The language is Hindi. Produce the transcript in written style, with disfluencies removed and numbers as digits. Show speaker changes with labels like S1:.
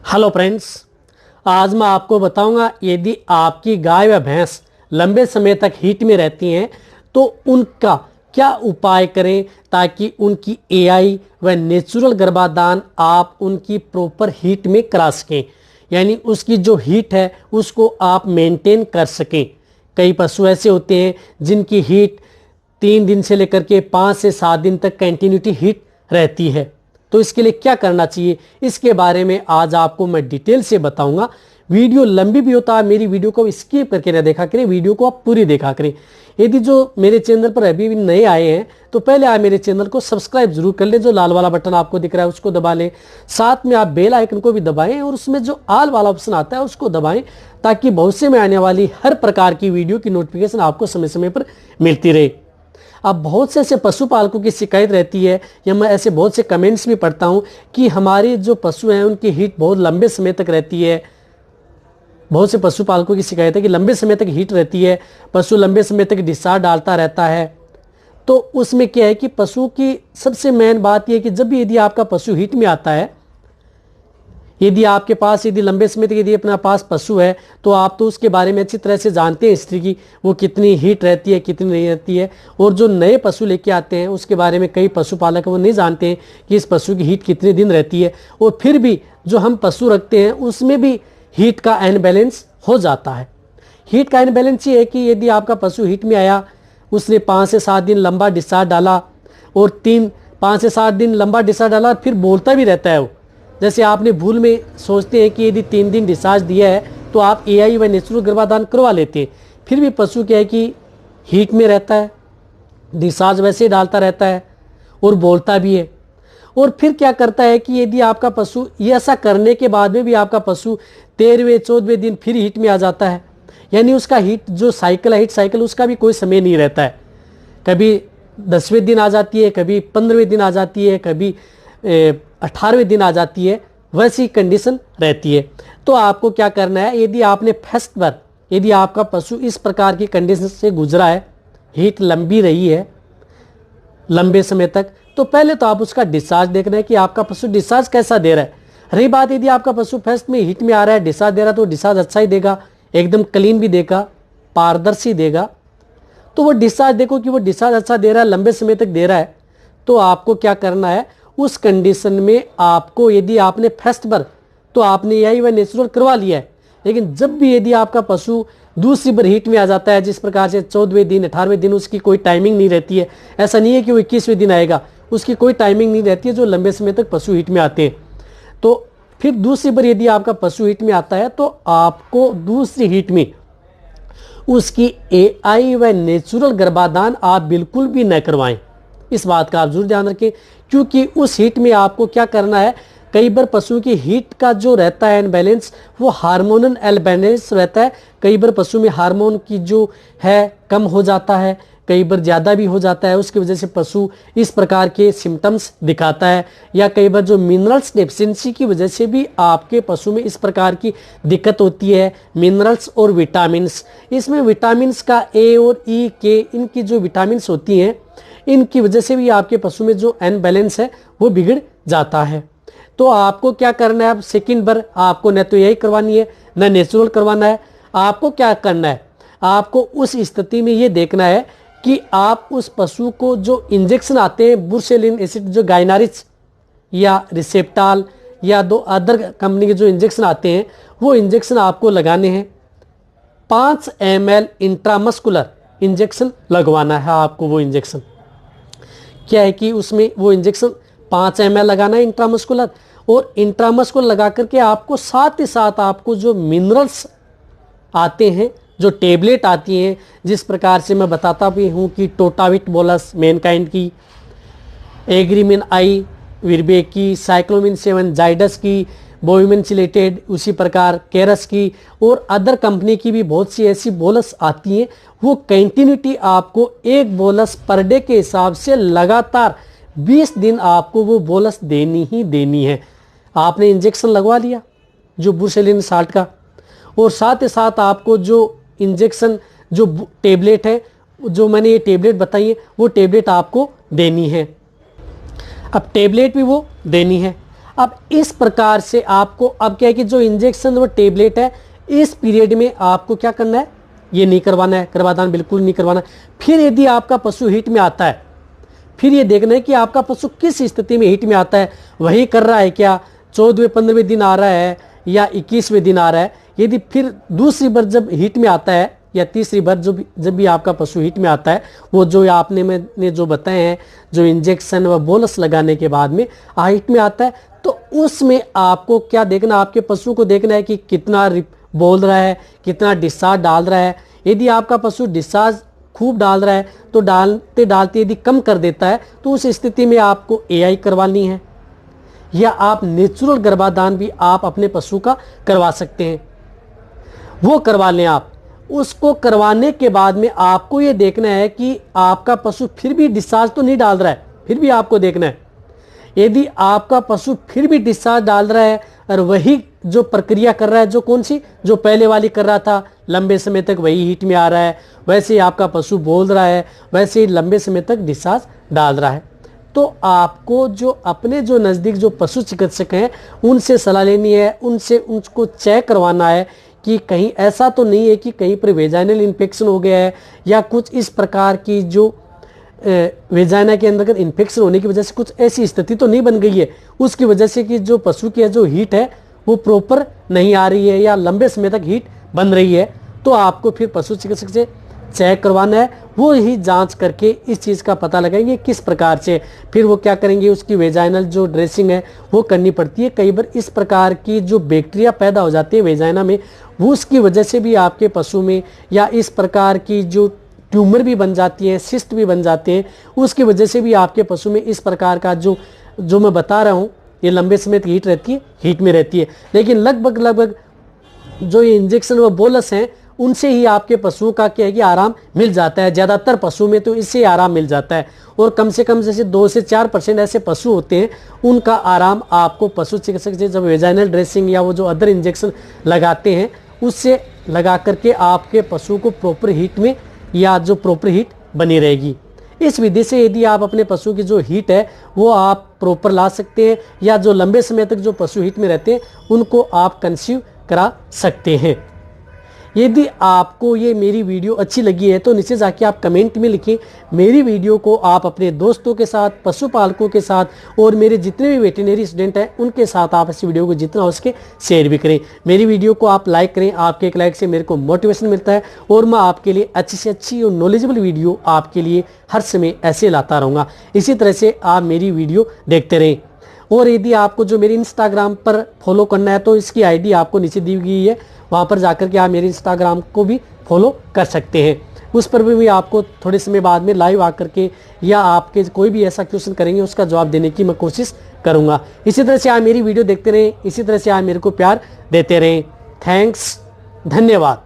S1: हेलो फ्रेंड्स, आज मैं आपको बताऊंगा यदि आपकी गाय व भैंस लंबे समय तक हीट में रहती हैं तो उनका क्या उपाय करें ताकि उनकी एआई व नेचुरल गर्भाधान आप उनकी प्रॉपर हीट में करा सकें, यानी उसकी जो हीट है उसको आप मेंटेन कर सकें। कई पशु ऐसे होते हैं जिनकी हीट 3 दिन से लेकर के 5 से 7 दिन तक कंटिन्यूटी हीट रहती है, तो इसके लिए क्या करना चाहिए इसके बारे में आज आपको मैं डिटेल से बताऊंगा। वीडियो लंबी भी होता है, मेरी वीडियो को स्किप करके ना देखा करें, वीडियो को आप पूरी देखा करें। यदि जो मेरे चैनल पर अभी भी नए आए हैं तो पहले आप मेरे चैनल को सब्सक्राइब जरूर कर लें, जो लाल वाला बटन आपको दिख रहा है उसको दबा लें, साथ में आप बेल आइकन को भी दबाएं और उसमें जो ऑल वाला ऑप्शन आता है उसको दबाएं ताकि भविष्य में आने वाली हर प्रकार की वीडियो की नोटिफिकेशन आपको समय समय पर मिलती रहे। अब बहुत से ऐसे पशुपालकों की शिकायत रहती है या मैं ऐसे बहुत से कमेंट्स भी पढ़ता हूं कि हमारे जो पशु हैं उनकी हीट बहुत लंबे समय तक रहती है। बहुत से पशुपालकों की शिकायत है कि लंबे समय तक हीट रहती है, पशु लंबे समय तक डिस्चार्ज डालता रहता है। तो उसमें क्या है कि पशु की सबसे मेन बात यह है कि जब भी यदि आपका पशु हीट में आता है, यदि आपके पास यदि लंबे समय तक यदि अपना पास पशु है तो आप तो उसके बारे में अच्छी तरह से जानते हैं हिस्ट्री की, वो कितनी हीट रहती है कितनी नहीं रहती है। और जो नए पशु लेके आते हैं उसके बारे में कई पशुपालक वो नहीं जानते हैं कि इस पशु की हीट कितने दिन रहती है, और फिर भी जो हम पशु रखते हैं उसमें भी हीट का अनबैलेंस हो जाता है। हीट का अनबैलेंस ये है कि यदि आपका पशु हीट में आया, उसने 5 से 7 दिन लंबा डिस्चार्ज डाला और 5 से 7 दिन लंबा डिस्चार्ज डाला, फिर बोलता भी रहता है वो। जैसे आपने भूल में सोचते हैं कि यदि 3 दिन डिस्चार्ज दिया है तो आप एआई व नेचुरल गर्भाधान करवा लेते हैं, फिर भी पशु क्या है कि हीट में रहता है, डिस्चार्ज वैसे ही डालता रहता है और बोलता भी है। और फिर क्या करता है कि यदि आपका पशु ये ऐसा करने के बाद में भी आपका पशु 13वें 14वें दिन फिर हीट में आ जाता है, यानी उसका हीट जो साइकिल है, हीट साइकिल उसका भी कोई समय नहीं रहता है। कभी 10वें दिन आ जाती है, कभी 15वें दिन आ जाती है, कभी 18वें दिन आ जाती है, वैसी कंडीशन रहती है। तो आपको क्या करना है, यदि आपने फर्स्ट बार यदि आपका पशु इस प्रकार की कंडीशन से गुजरा है, हीट लंबी रही है लंबे समय तक, तो पहले तो आप उसका डिस्चार्ज देखना है कि आपका पशु डिस्चार्ज कैसा दे रहा है। रही बात यदि आपका पशु फर्स्ट में हीट में आ रहा है, डिस्चार्ज दे रहा है, तो डिस्चार्ज अच्छा ही देगा, एकदम क्लीन भी देगा, पारदर्शी देगा। तो वो डिस्चार्ज देखो कि वो डिस्चार्ज अच्छा दे रहा है, लंबे समय तक दे रहा है, तो आपको क्या करना है उस कंडीशन में आपको, यदि आपने फर्स्ट बार तो आपने यही वह नेचुरल करवा लिया है, लेकिन जब भी यदि आपका पशु दूसरी बार हीट में आ जाता है, जिस प्रकार से 14वें दिन 18वें दिन उसकी कोई टाइमिंग नहीं रहती है, ऐसा नहीं है कि वो 21वें दिन आएगा, उसकी कोई टाइमिंग नहीं रहती है जो लंबे समय तक पशु हीट में आते हैं। तो फिर दूसरी बार यदि आपका पशु हीट में आता है तो आपको दूसरी हीट में उसकी एआई व नेचुरल गर्भाधान आप बिल्कुल भी न करवाएं। इस बात का आप जरूर ध्यान रखें, क्योंकि उस हीट में आपको क्या करना है, कई बार पशु की हीट का जो रहता है अनबैलेंस वो हार्मोनल अनबैलेंस रहता है। कई बार पशु में हार्मोन की जो है कम हो जाता है, कई बार ज़्यादा भी हो जाता है, उसकी वजह से पशु इस प्रकार के सिम्टम्स दिखाता है। या कई बार जो मिनरल्स डेफिशिएंसी की वजह से भी आपके पशु में इस प्रकार की दिक्कत होती है। मिनरल्स और विटामिन्स, इसमें विटामिन्स का ए और ई के, इनकी जो विटामिन्स होती हैं इनकी वजह से भी आपके पशु में जो अनबैलेंस है वो बिगड़ जाता है। तो आपको क्या करना है, अब सेकंड बार आपको न तो यही करवानी है न नेचुरल करवाना है। आपको क्या करना है, आपको उस स्थिति में ये देखना है कि आप उस पशु को जो इंजेक्शन आते हैं बुर्सेलिन एसिड, जो गाइनारिच या रिसेप्टाल या 2 अदर कंपनी के जो इंजेक्शन आते हैं वो इंजेक्शन आपको लगाने हैं। 5 ml इंट्रामस्कुलर इंजेक्शन लगवाना है आपको। वो इंजेक्शन क्या है कि उसमें वो इंजेक्शन 5 ml लगाना है इंट्रामस्कुलर, और इंट्रामस्कुलर लगा करके आपको साथ ही साथ आपको जो मिनरल्स आते हैं, जो टेबलेट आती हैं, जिस प्रकार से मैं बताता भी हूँ कि टोटाविट बोलस मैनकाइंड की, एग्रीमिन आई विरबे की, साइक्लोमिन 7 जाइडस की, बोविमिन चिलेटेड, उसी प्रकार केरस की और अदर कंपनी की भी बहुत सी ऐसी बोलस आती हैं। वो कंटिन्यूटी आपको एक बोलस पर डे के हिसाब से लगातार 20 दिन आपको वो बोलस देनी ही देनी है। आपने इंजेक्शन लगवा लिया जो बुर्सेलिन साल्ट का, और साथ ही साथ आपको जो इंजेक्शन जो टेबलेट है, जो मैंने ये टेबलेट बताई है, वो टेबलेट आपको देनी है। अब टेबलेट भी वो देनी है। अब इस प्रकार से आपको अब क्या है कि जो इंजेक्शन व टेबलेट है इस पीरियड में आपको क्या करना है, ये नहीं करवाना है, गर्भाधान बिल्कुल नहीं करवाना है। फिर यदि आपका पशु हीट में आता है, फिर ये देखना है कि आपका पशु किस स्थिति में हीट में आता है, वही कर रहा है क्या, 14वें 15वें दिन आ रहा है या 21वें दिन आ रहा है। यदि फिर दूसरी बार जब हीट में आता है या तीसरी बार जब भी आपका पशु हीट में आता है, वो जो आपने मैंने जो बताए हैं, जो इंजेक्शन व बोलस लगाने के बाद में हीट में आता है, तो उसमें आपको क्या देखना, आपके पशु को देखना है कि कितना बोल रहा है, कितना डिस्चार्ज डाल रहा है। यदि आपका पशु डिस्चार्ज खूब डाल रहा है तो डालते डालते यदि कम कर देता है तो उस स्थिति में आपको एआई करवानी है, या आप नेचुरल गर्भाधान भी आप अपने पशु का करवा सकते हैं, वो करवा लें आप। उसको करवाने के बाद में आपको ये देखना है कि आपका पशु फिर भी डिस्चार्ज तो नहीं डाल रहा है, फिर भी आपको देखना है। यदि आपका पशु फिर भी डिस्चार्ज डाल रहा है और वही जो प्रक्रिया कर रहा है, जो कौन सी, जो पहले वाली कर रहा था, लंबे समय तक वही हीट में आ रहा है, वैसे ही आपका पशु बोल रहा है, वैसे ही लंबे समय तक डिस्चार्ज डाल रहा है, तो आपको जो अपने जो नज़दीक जो पशु चिकित्सक हैं उनसे सलाह लेनी है, उनसे उनको चेक करवाना है कि कहीं ऐसा तो नहीं है कि कहीं पर वेजाइनल इन्फेक्शन हो गया है या कुछ इस प्रकार की जो वेजाइना के अंदर इन्फेक्शन होने की वजह से कुछ ऐसी स्थिति तो नहीं बन गई है, उसकी वजह से कि जो पशु की जो हीट है वो प्रॉपर नहीं आ रही है या लंबे समय तक हीट बन रही है। तो आपको फिर पशु चिकित्सक से चेक करवाना है, वो ही जांच करके इस चीज़ का पता लगाएंगे किस प्रकार से, फिर वो क्या करेंगे, उसकी वेजाइनल जो ड्रेसिंग है वो करनी पड़ती है। कई बार इस प्रकार की जो बैक्टीरिया पैदा हो जाती है वेजाइना में, वो उसकी वजह से भी आपके पशु में, या इस प्रकार की जो ट्यूमर भी बन जाती है, सिस्ट भी बन जाते हैं, उसकी वजह से भी आपके पशु में इस प्रकार का जो मैं बता रहा हूँ, ये लंबे समय तक हीट रहती है, हीट में रहती है। लेकिन लगभग जो ये इंजेक्शन व बोलस हैं उनसे ही आपके पशुओं का क्या है कि आराम मिल जाता है। ज़्यादातर पशु में तो इससे आराम मिल जाता है, और कम से कम जैसे 2 से 4% ऐसे पशु होते हैं उनका आराम आपको पशु चिकित्सक से जब वेजाइनल ड्रेसिंग या वो जो अदर इंजेक्शन लगाते हैं उससे लगा करके आपके पशु को प्रॉपर हीट में या जो प्रॉपर हीट बनी रहेगी। इस विधि से यदि आप अपने पशु की जो हीट है वो आप प्रॉपर ला सकते हैं, या जो लंबे समय तक जो पशु हीट में रहते हैं उनको आप कंसीव करा सकते हैं। यदि आपको ये मेरी वीडियो अच्छी लगी है तो नीचे जाके आप कमेंट में लिखें। मेरी वीडियो को आप अपने दोस्तों के साथ, पशुपालकों के साथ और मेरे जितने भी वेटरनरी स्टूडेंट हैं उनके साथ आप इस वीडियो को जितना हो सके शेयर भी करें। मेरी वीडियो को आप लाइक करें, आपके एक लाइक से मेरे को मोटिवेशन मिलता है और मैं आपके लिए अच्छी से अच्छी और नॉलेजेबल वीडियो आपके लिए हर समय ऐसे लाता रहूँगा। इसी तरह से आप मेरी वीडियो देखते रहें। और यदि आपको जो मेरे इंस्टाग्राम पर फॉलो करना है तो इसकी आईडी आपको नीचे दी गई है, वहाँ पर जाकर के आप मेरे इंस्टाग्राम को भी फॉलो कर सकते हैं। उस पर भी आपको थोड़े समय बाद में लाइव आकर के या आपके कोई भी ऐसा क्वेश्चन करेंगे उसका जवाब देने की मैं कोशिश करूँगा। इसी तरह से आप मेरी वीडियो देखते रहें, इसी तरह से आप मेरे को प्यार देते रहें। थैंक्स, धन्यवाद।